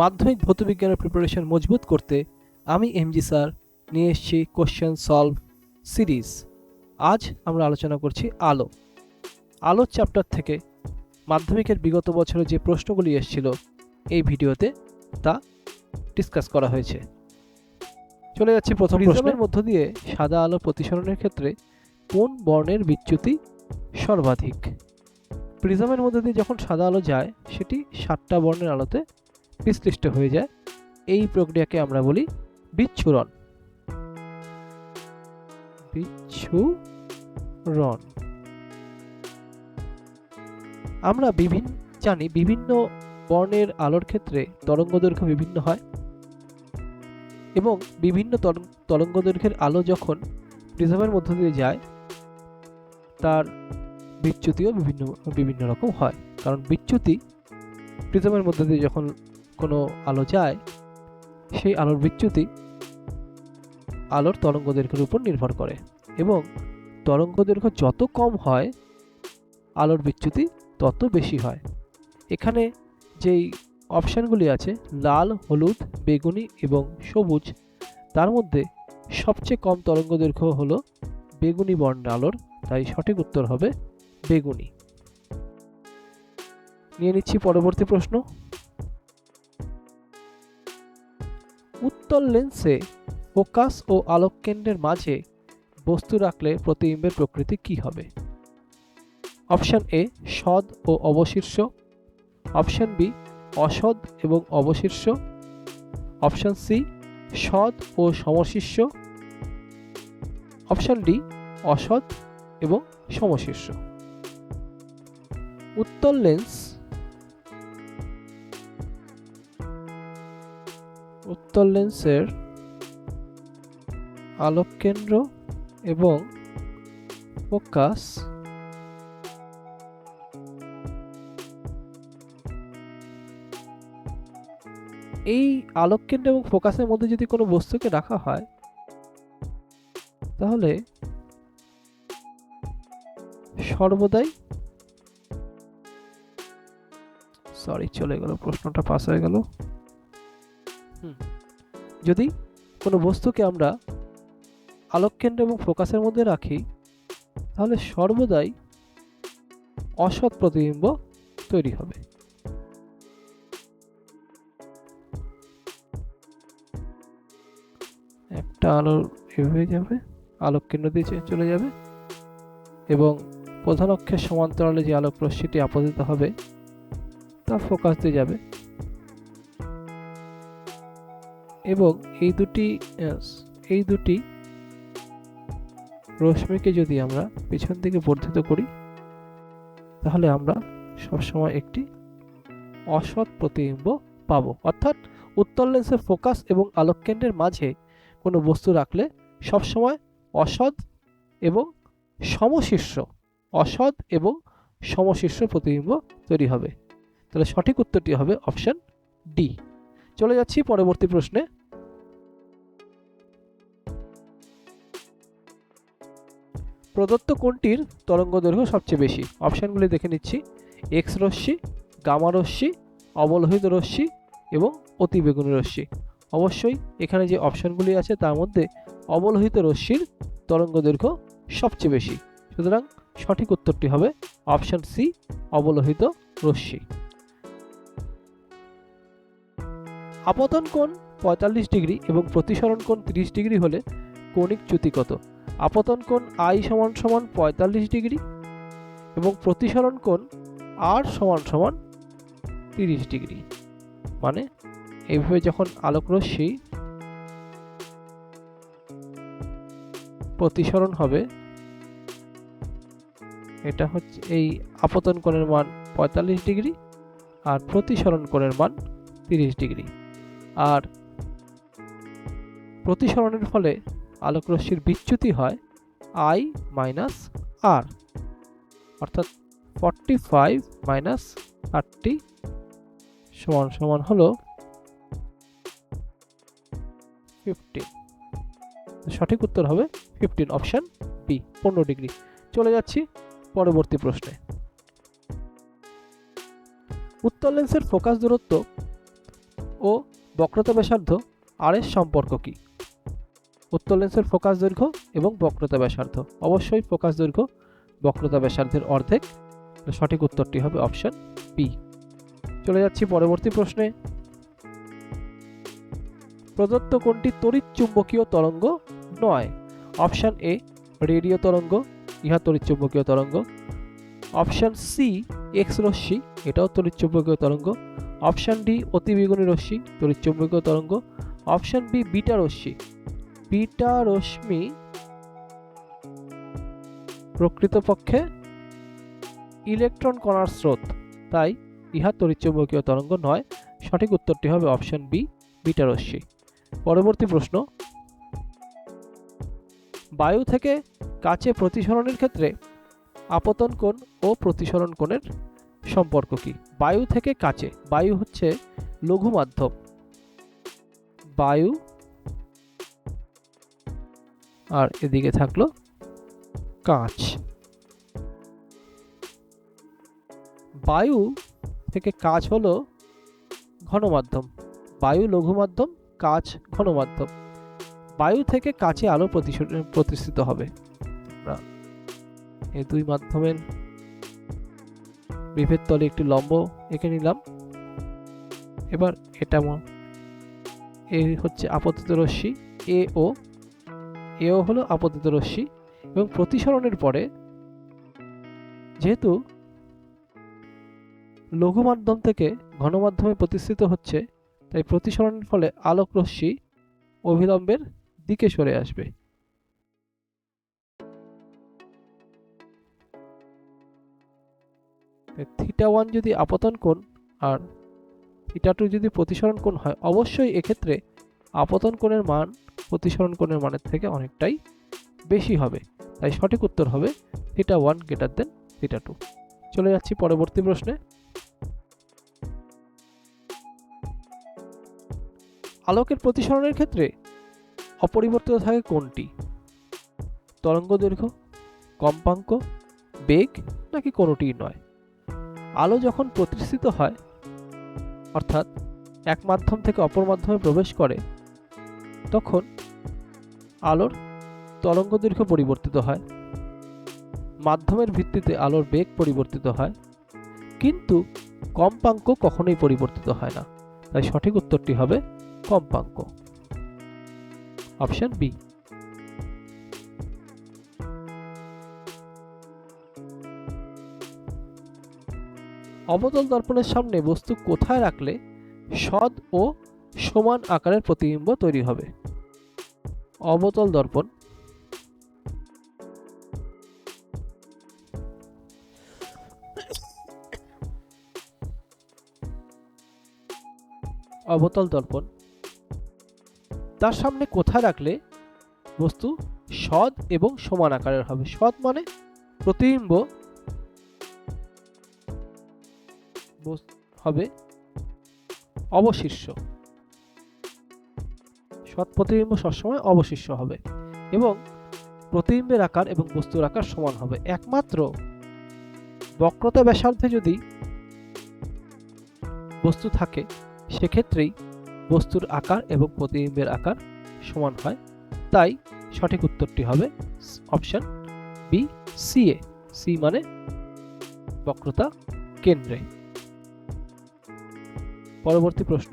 মাধ্যমিক ভৌতবিজ্ঞানের প্রিপারেশন মজবুত করতে আমি এমজি স্যার নিয়ে এসেছি কোশ্চেন সলভ সিরিজ। আজ আমরা আলোচনা করছি আলো চ্যাপ্টার থেকে মাধ্যমিকের বিগত বছরে যে প্রশ্নগুলি এসেছিল এই ভিডিওতে তা ডিসকাস করা হয়েছে। চলে যাচ্ছি প্রথম প্রশ্নের মধ্য দিয়ে সাদা আলো প্রতিসরণের ক্ষেত্রে কোন বর্ণের বিচ্যুতি সর্বাধিক? প্রিজমের মধ্যে দিয়ে যখন সাদা আলো যায় সেটি 7টা বর্ণের আলোতে বিশ্লিষ্ট হয়ে যায়। এই প্রক্রিয়াকে আমরা বলি বিচ্ছুরণ। আমরা জানি বিভিন্ন বর্ণের আলোর ক্ষেত্রে তরঙ্গদৈর্ঘ্য বিভিন্ন হয় এবং বিভিন্ন তরঙ্গদৈর্ঘ্যের আলো যখন প্রিজমের মধ্য দিয়ে যায় তার বিচ্যুতিও বিভিন্ন রকম হয়। কারণ বিচ্যুতি প্রিজমের মধ্যে দিয়ে যখন কোনো আলো যায় সেই আলোর বিচ্যুতি আলোর তরঙ্গদৈর্ঘ্যের উপর নির্ভর করে এবং তরঙ্গদৈর্ঘ্য যত কম হয় আলোর বিচ্যুতি তত বেশি হয়। এখানে যেই অপশানগুলি আছে লাল, হলুদ, বেগুনি এবং সবুজ, তার মধ্যে সবচেয়ে কম তরঙ্গদৈর্ঘ্য হলো বেগুনি বর্ণের আলোর, তাই সঠিক উত্তর হবে বেগুনি। নিয়ে নিচ্ছি পরবর্তী প্রশ্ন। উত্তল লেন্সে ফোকাস ও আলোক কেন্দ্রের মাঝে বস্তু রাখলে প্রতিবিম্বের প্রকৃতি কি হবে? অপশন এ সদ ও অবশীর্ষ, অপশন বি অসদ এবং অবশীর্ষ, অপশন সি সদ ও সমশীর্ষ, অপশন ডি অসদ এবং সমশীর্ষ। উত্তল লেন্সের আলোক কেন্দ্র এবং ফোকাস এই আলোক কেন্দ্র এবং ফোকাসের মধ্যে যদি কোনো বস্তুকে রাখা হয় তাহলে সর্বদাই প্রশ্নটা পাস হয়ে গেল। যদি কোনো বস্তুকে আমরা আলোক কেন্দ্র এবং ফোকাসের মধ্যে রাখি তাহলে সর্বদাই অসৎ প্রতিবিম্ব তৈরি হবে। একটা আলো এভাবে যাবে, আলোক কেন্দ্র দিয়ে চলে যাবে এবং প্রধান অক্ষের সমান্তরালে যে আলোক রশ্মিটি আপতিত হবে তা ফোকাস দিয়ে যাবে এবং এই দুটি রশ্মিকে যদি আমরা পেছন দিকে বর্ধিত করি তাহলে আমরা সবসময় একটি অসৎ প্রতিবিম্ব পাবো। অর্থাৎ উত্তল লেন্সের ফোকাস এবং আলোক কেন্দ্রের মাঝে কোনো বস্তু রাখলে সবসময় অসৎ এবং সমশীর্ষ প্রতিবিম্ব তৈরি হবে। তাহলে সঠিক উত্তরটি হবে অপশন ডি। চলে যাচ্ছি পরবর্তী প্রশ্নে। প্রদত্ত কোনটির তরঙ্গদৈর্ঘ্য সবচেয়ে বেশি? অপশানগুলি দেখে নিচ্ছি। এক্স রশ্মি, গামা রশ্মি, অবলোহিত রশ্মি এবং অতিবেগুনি রশ্মি। অবশ্যই এখানে যে অপশানগুলি আছে তার মধ্যে অবলোহিত রশ্মির তরঙ্গদৈর্ঘ্য সবচেয়ে বেশি, সুতরাং সঠিক উত্তরটি হবে অপশান সি, অবলোহিত রশ্মি। আপতন কোণ 45 ডিগ্রি এবং প্রতিসরণ কোণ 30 ডিগ্রি হলে কৌণিক চ্যুতি কত? আপতন কোণ I = 45 ডিগ্রি এবং প্রতিসরণ কোণ R = 30 ডিগ্রি। মানে এইভাবে যখন আলোক রশ্মি প্রতিসরণ হবে, এটা হচ্ছে এই আপতন কোণের মান 45 ডিগ্রি আর প্রতিসরণ কোণের মান 30 ডিগ্রি। আর প্রতিসরণের ফলে আলোক রশ্মির বিচ্যুতি হয় I - R, অর্থাৎ 45 - 30 সমান হলো 15। সঠিক উত্তর হবে 15, অপশন বি, 15 ডিগ্রি। চলে যাচ্ছি পরবর্তী প্রশ্নে। উত্তল লেন্সের ফোকাস দূরত্ব ও বক্রতা ব্যাসার্ধ আর এর সম্পর্ক কি? উত্তর লেন্সের ফোকাস দৈর্ঘ্য এবং বক্রতা ব্যাসার্ধ। অবশ্যই ফোকাস দৈর্ঘ্য বক্রতা ব্যাসার্ধের অর্ধেক। সঠিক উত্তরটি হবে অপশন বি। চলে যাচ্ছি পরবর্তী প্রশ্নে। প্রদত্ত কোনটি তড়িৎ চুম্বকীয় তরঙ্গ নয়? অপশন এ রেডিও তরঙ্গ, ইহা তড়িৎ চুম্বকীয় তরঙ্গ। অপশন সি এক্স রশ্মি, এটাও তড়িৎ চুম্বকীয় তরঙ্গ। অপশন ডি অতিবেগুনি রশ্মি, তড়িৎ চুম্বকীয় তরঙ্গ। অপশন বি বিটা রশ্মি। বিটা রশ্মি প্রকৃতপক্ষে ইলেকট্রন কণার স্রোত, তাই ইহা তড়িৎ চুম্বকীয় তরঙ্গ নয়। সঠিক উত্তরটি হবে অপশন বি বিটা রশ্মি। পরবর্তী প্রশ্ন, বায়ু থেকে কাছে প্রতিসরণের ক্ষেত্রে আপতন কোণ ও প্রতিসরণ কোণের সম্পর্ক কি? বায়ু থেকে কাছে, বায়ু হচ্ছে লঘু মাধ্যম, বায়ু আর এদিকে থাকলো কাঁচ। বায়ু থেকে কাঁচ হলো ঘন মাধ্যম, বায়ু লঘু মাধ্যম, কাঁচ ঘন মাধ্যম। বায়ু থেকে কাছে আলো প্রতিসৃত হবে। এই দুই মাধ্যমের বিভেদ তলে একটি লম্ব এঁকে নিলাম। এবার এটা এই হচ্ছে আপতিত রশ্মি এও হলো আপতিত রশ্মি, এবং প্রতিসরণের পরে যেহেতু লঘু মাধ্যম থেকে ঘন মাধ্যমে প্রতিসৃত হচ্ছে, তাই প্রতিসরণের ফলে আলোক রশ্মি অভিলম্বের দিকে সরে আসবে। θ1 যদি আপতন কোণ আর θ2 যদি প্রতিসরণ কোণ হয়, অবশ্যই এক্ষেত্রে আপতন কোণের মান প্রতিসরণ কোণের মানের থেকে অনেকটাই বেশি হবে, তাই সঠিক উত্তর হবে θ1 > θ2। চলে যাচ্ছি পরবর্তী প্রশ্নে। আলোকের প্রতিসরণের ক্ষেত্রে অপরিবর্তিত থাকে কোনটি? তরঙ্গ দৈর্ঘ্য, কম্পাঙ্ক, বেগ, নাকি কোনোটিই নয়? আলো যখন প্রতিসৃত হয়, অর্থাৎ এক মাধ্যম থেকে অপর মাধ্যমে প্রবেশ করে, তখন আলোর তরঙ্গ দৈর্ঘ্য পরিবর্তিত হয়, মাধ্যমের ভিত্তিতে আলোর বেগ পরিবর্তিত হয়, কিন্তু কম্পাঙ্ক কখনোই পরিবর্তিত হয় না, তাই সঠিক উত্তরটি হবে কম্পাঙ্ক, অপশন বি। অবতল দর্পণের সামনে বস্তু কোথায় রাখলে সৎ ও সমান আকারের প্রতিবিম্ব তৈরি হবে? অবতল দর্পণ তার সামনে কোথায় রাখলে বস্তু সৎ এবং সমান আকারের হবে? সৎ মানে প্রতিবিম্ব হবে অবশিষ্য, সৎ প্রতিবিম্ব সবসময় অবশিষ্য হবে, এবং প্রতিবিম্বের আকার এবং বস্তুর আকার সমান হবে। একমাত্র বক্রতা ব্যাসার্ধে যদি বস্তু থাকে, সেক্ষেত্রেই বস্তুর আকার এবং প্রতিবিম্বের আকার সমান হয়, তাই সঠিক উত্তরটি হবে অপশন বি সি এ। সি মানে বক্রতা কেন্দ্রে। পরবর্তী প্রশ্ন,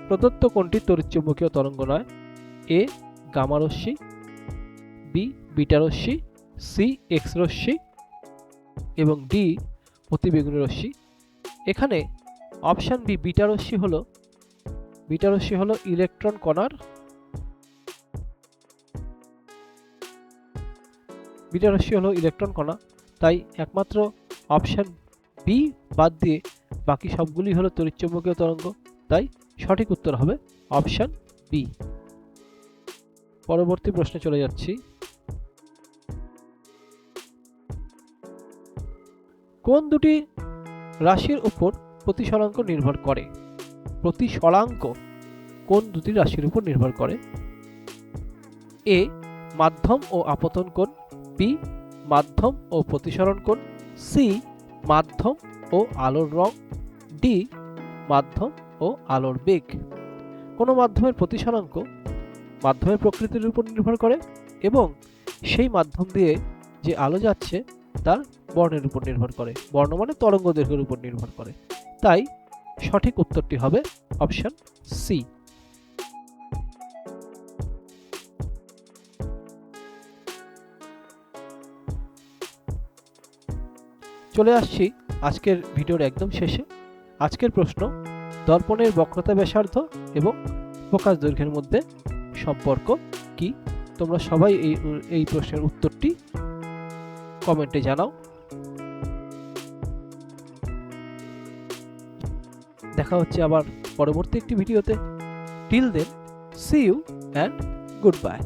প্রদত্ত কোনটি তড়িৎচুম্বকীয় তরঙ্গ নয়? এ গামা রশ্মি, বি বিটা রশ্মি, সি এক্স রশ্মি এবং ডি অতিবেগুনি রশ্মি। এখানে অপশন বি বিটা রশ্মি হলো ইলেকট্রন কণার, বিটা রশ্মি হলো ইলেকট্রন কণা, তাই একমাত্র অপশন বি বাদ দিয়ে বাকি সবগুলি হলো তড়িৎচুম্বকীয় তরঙ্গ, তাই সঠিক উত্তর হবে অপশন বি। পরবর্তী প্রশ্নে চলে যাচ্ছি। কোন দুটি রাশির উপর প্রতিসরাঙ্ক নির্ভর করে? প্রতিসরাঙ্ক কোন দুটি রাশির উপর নির্ভর করে? এ মাধ্যম ও আপতন কোণ, বি মাধ্যম ও প্রতিসরণ কোণ, সি মাধ্যম ও আলোর রং, ডি মাধ্যম ও আলোর বেগ। কোনো মাধ্যমের প্রতিসরাঙ্ক মাধ্যমের প্রকৃতির উপর নির্ভর করে এবং সেই মাধ্যম দিয়ে যে আলো যাচ্ছে তার বর্ণের উপর নির্ভর করে। বর্ণ মানে তরঙ্গ দৈর্ঘ্যের উপর নির্ভর করে। তাই সঠিক উত্তরটি হবে অপশন সি। চলে আসছি আজকের ভিডিওর একদম শেষে। আজকের প্রশ্ন, দর্পণের বক্রতা ব্যাসার্ধ এবং ফোকাস দৈর্ঘ্যের মধ্যে সম্পর্ক কি? তোমরা সবাই এই প্রশ্নের উত্তরটি কমেন্টে জানাও। দেখা হচ্ছে আবার পরবর্তী একটি ভিডিওতে। Till then, see you and good bye.